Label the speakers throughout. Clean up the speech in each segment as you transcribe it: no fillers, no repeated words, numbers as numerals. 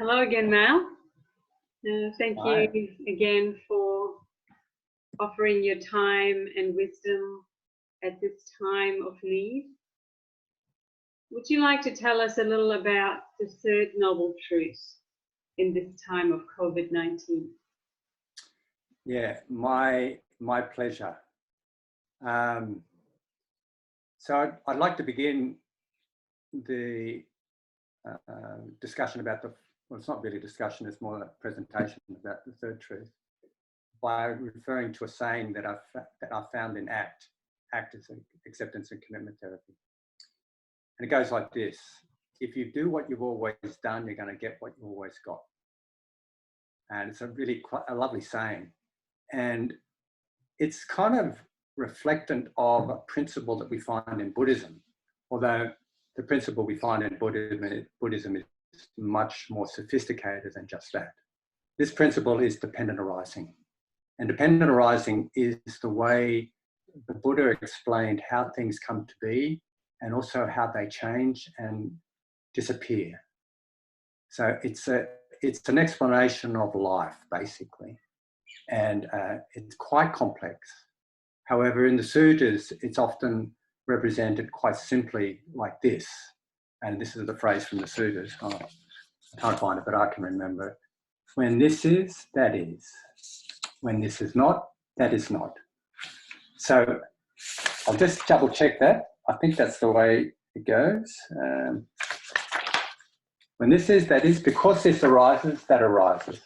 Speaker 1: Hello again, Mal. Thank
Speaker 2: Hi.
Speaker 1: you again for offering your time and wisdom at this time of need. Would you like to tell us a little about the third noble truth in this time of COVID-19?
Speaker 2: Yeah, my pleasure. So I'd like to begin the discussion about well, it's not really a discussion, it's more a presentation about the third truth by referring to a saying that I found in ACT. ACT is acceptance and commitment therapy. And it goes like this: if you do what you've always done, you're going to get what you always got. And it's a really quite a lovely saying. And it's kind of reflectant of a principle that we find in Buddhism, although the principle we find in Buddhism is much more sophisticated than just that. This principle is dependent arising. And dependent arising is the way the Buddha explained how things come to be and also how they change and disappear. So it's an explanation of life, basically. And it's quite complex. However, in the sutras, it's often represented quite simply like this. And this is the phrase from the sutras. Oh, I can't find it, but I can remember it. When this is, that is. When this is not, that is not. So I'll just double check that. I think that's the way it goes. When this is, that is. Because this arises, that arises.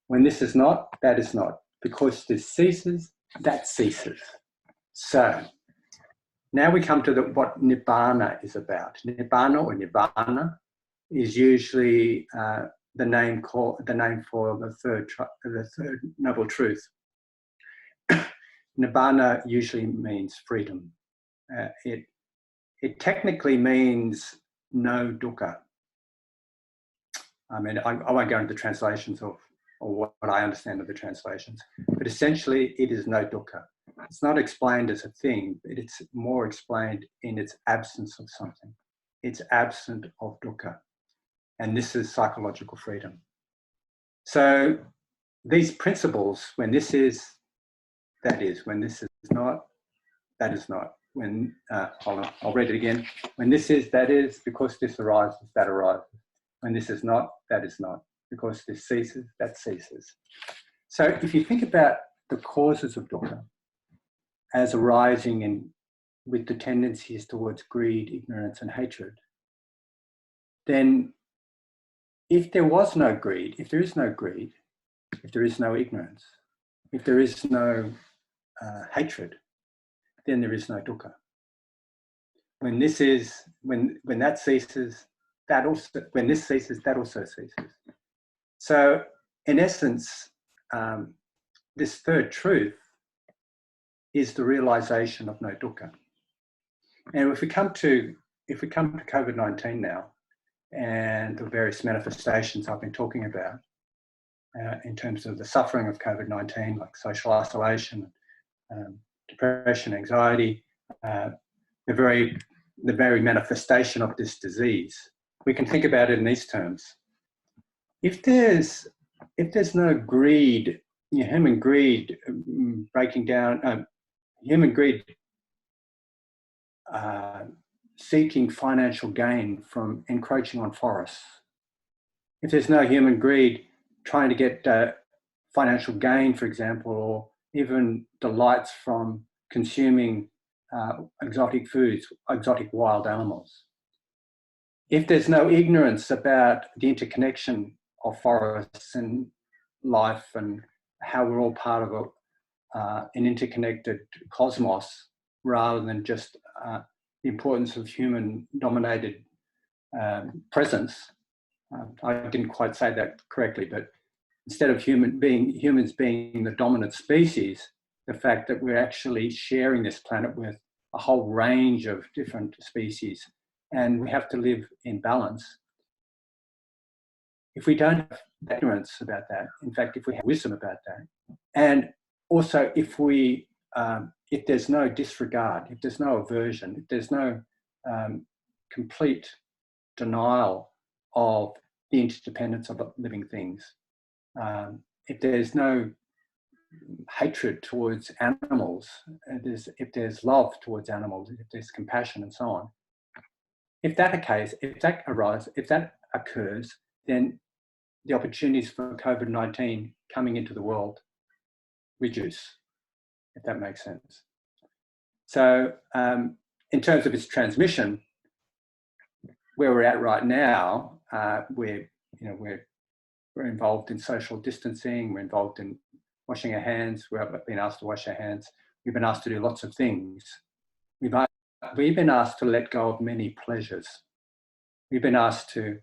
Speaker 2: When this is not, that is not. Because this ceases, that ceases. So now we come to what Nibbana is about. Nibbana or Nirvana is usually the name for the third noble truth. Nibbana usually means freedom. It technically means no dukkha. I mean, I won't go into the translations or what I understand of the translations, but essentially it is no dukkha. It's not explained as a thing, but it's more explained in its absence of something. It's absent of dukkha. And this is psychological freedom. So these principles, when this is, that is. When this is not, that is not. When, hold on, I'll read it again. When this is, that is. Because this arises, that arises. When this is not, that is not. Because this ceases, that ceases. So if you think about the causes of dukkha as arising with the tendencies towards greed, ignorance, and hatred, then if there was no greed, if there is no greed, if there is no ignorance, if there is no hatred, then there is no dukkha. When this is, when that ceases, that also, when this ceases, that also ceases. So in essence, this third truth is the realization of no dukkha. And if we come to COVID-19 now, and the various manifestations I've been talking about in terms of the suffering of COVID-19, like social isolation, depression, anxiety, the very manifestation of this disease, we can think about it in these terms. If there's no greed, human greed breaking down, human greed seeking financial gain from encroaching on forests. If there's no human greed trying to get financial gain, for example, or even delights from consuming exotic foods, exotic wild animals. If there's no ignorance about the interconnection of forests and life and how we're all part of an interconnected cosmos rather than just the importance of human-dominated presence. I didn't quite say that correctly, but instead of humans being the dominant species, the fact that we're actually sharing this planet with a whole range of different species, and we have to live in balance. If we don't have ignorance about that, in fact, if we have wisdom about that, and also if there's no disregard, if there's no aversion, if there's no complete denial of the interdependence of living things. If there's no hatred towards animals, if there's love towards animals, if there's compassion and so on, if that occurs, then the opportunities for COVID-19 coming into the world reduce, if that makes sense. So in terms of its transmission, where we're at right now, we're involved in social distancing, we're involved in washing our hands, we've been asked to wash our hands, we've been asked to do lots of things. We've been asked to let go of many pleasures. We've been asked to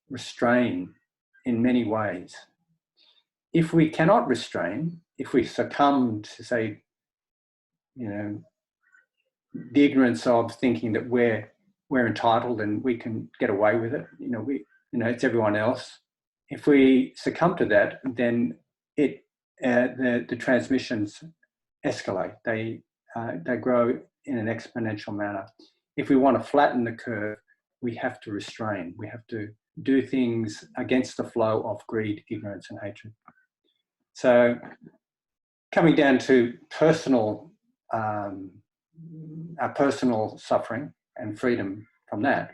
Speaker 2: restrain in many ways. If we cannot restrain, if we succumb to, say, the ignorance of thinking that we're entitled and we can get away with it, it's everyone else. If we succumb to that, then the transmissions escalate. They grow in an exponential manner. If we want to flatten the curve, we have to restrain. We have to do things against the flow of greed, ignorance, and hatred. So, coming down to our personal suffering and freedom from that,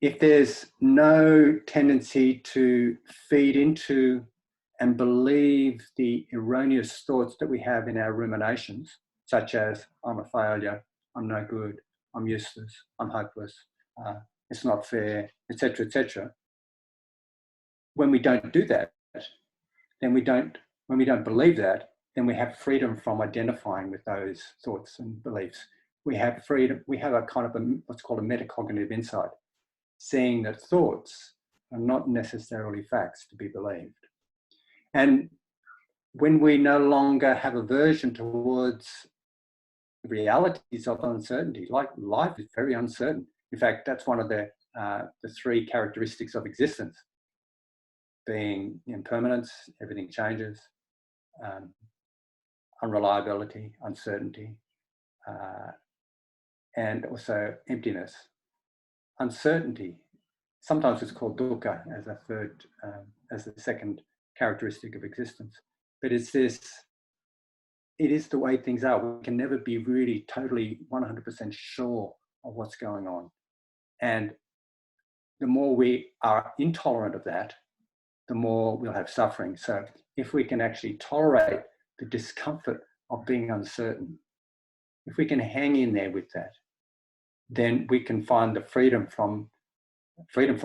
Speaker 2: if there's no tendency to feed into and believe the erroneous thoughts that we have in our ruminations, such as, I'm a failure, I'm no good, I'm useless, I'm hopeless, it's not fair, etc., etc. When we don't do that, when we don't believe that, then we have freedom from identifying with those thoughts and beliefs. We have freedom, we have a kind of what's called a metacognitive insight, seeing that thoughts are not necessarily facts to be believed. And when we no longer have aversion towards the realities of uncertainty, like life is very uncertain. In fact, that's one of the three characteristics of existence, being impermanence, everything changes, unreliability, uncertainty, and also emptiness. Uncertainty, sometimes it's called dukkha as the second characteristic of existence. But it is the way things are. We can never be really totally 100% sure of what's going on. And the more we are intolerant of that, the more we'll have suffering. So if we can actually tolerate the discomfort of being uncertain, if we can hang in there with that, then we can find the freedom from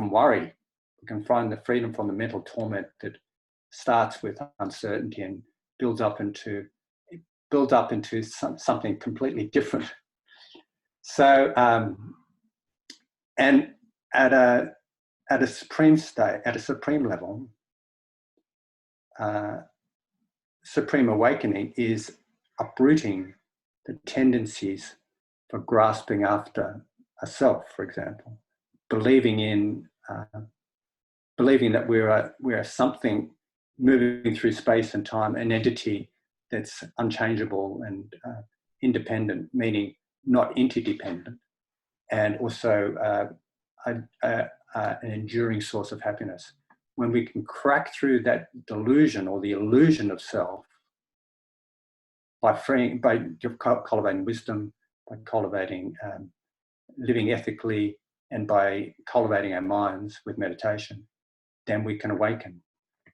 Speaker 2: worry. We can find the freedom from the mental torment that starts with uncertainty and builds up into something completely different. So, and at a supreme state, at a supreme level, supreme awakening is uprooting the tendencies for grasping after a self, for example, believing that we're something moving through space and time, an entity that's unchangeable and independent, meaning not interdependent, and also an enduring source of happiness. When we can crack through that delusion or the illusion of self by cultivating wisdom, by cultivating living ethically, and by cultivating our minds with meditation, then we can awaken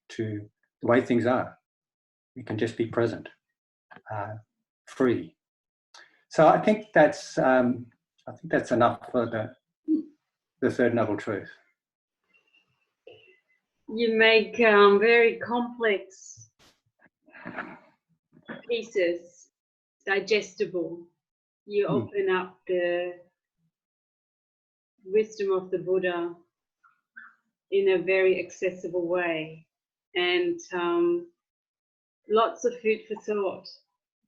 Speaker 2: to the way things are. We can just be present, free. So I think that's enough for the third noble truth.
Speaker 1: You make very complex pieces digestible. You open up the wisdom of the Buddha in a very accessible way, and lots of food for thought,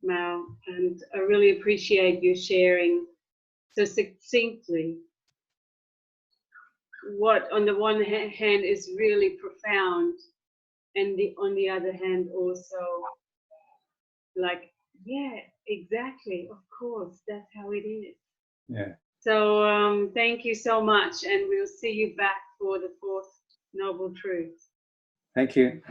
Speaker 1: Mal, and I really appreciate you sharing so succinctly what on the one hand is really profound, and on the other hand also like, yeah, exactly, of course, that's how it is.
Speaker 2: Yeah.
Speaker 1: So thank you so much, and we'll see you back for the fourth noble truths.
Speaker 2: Thank you.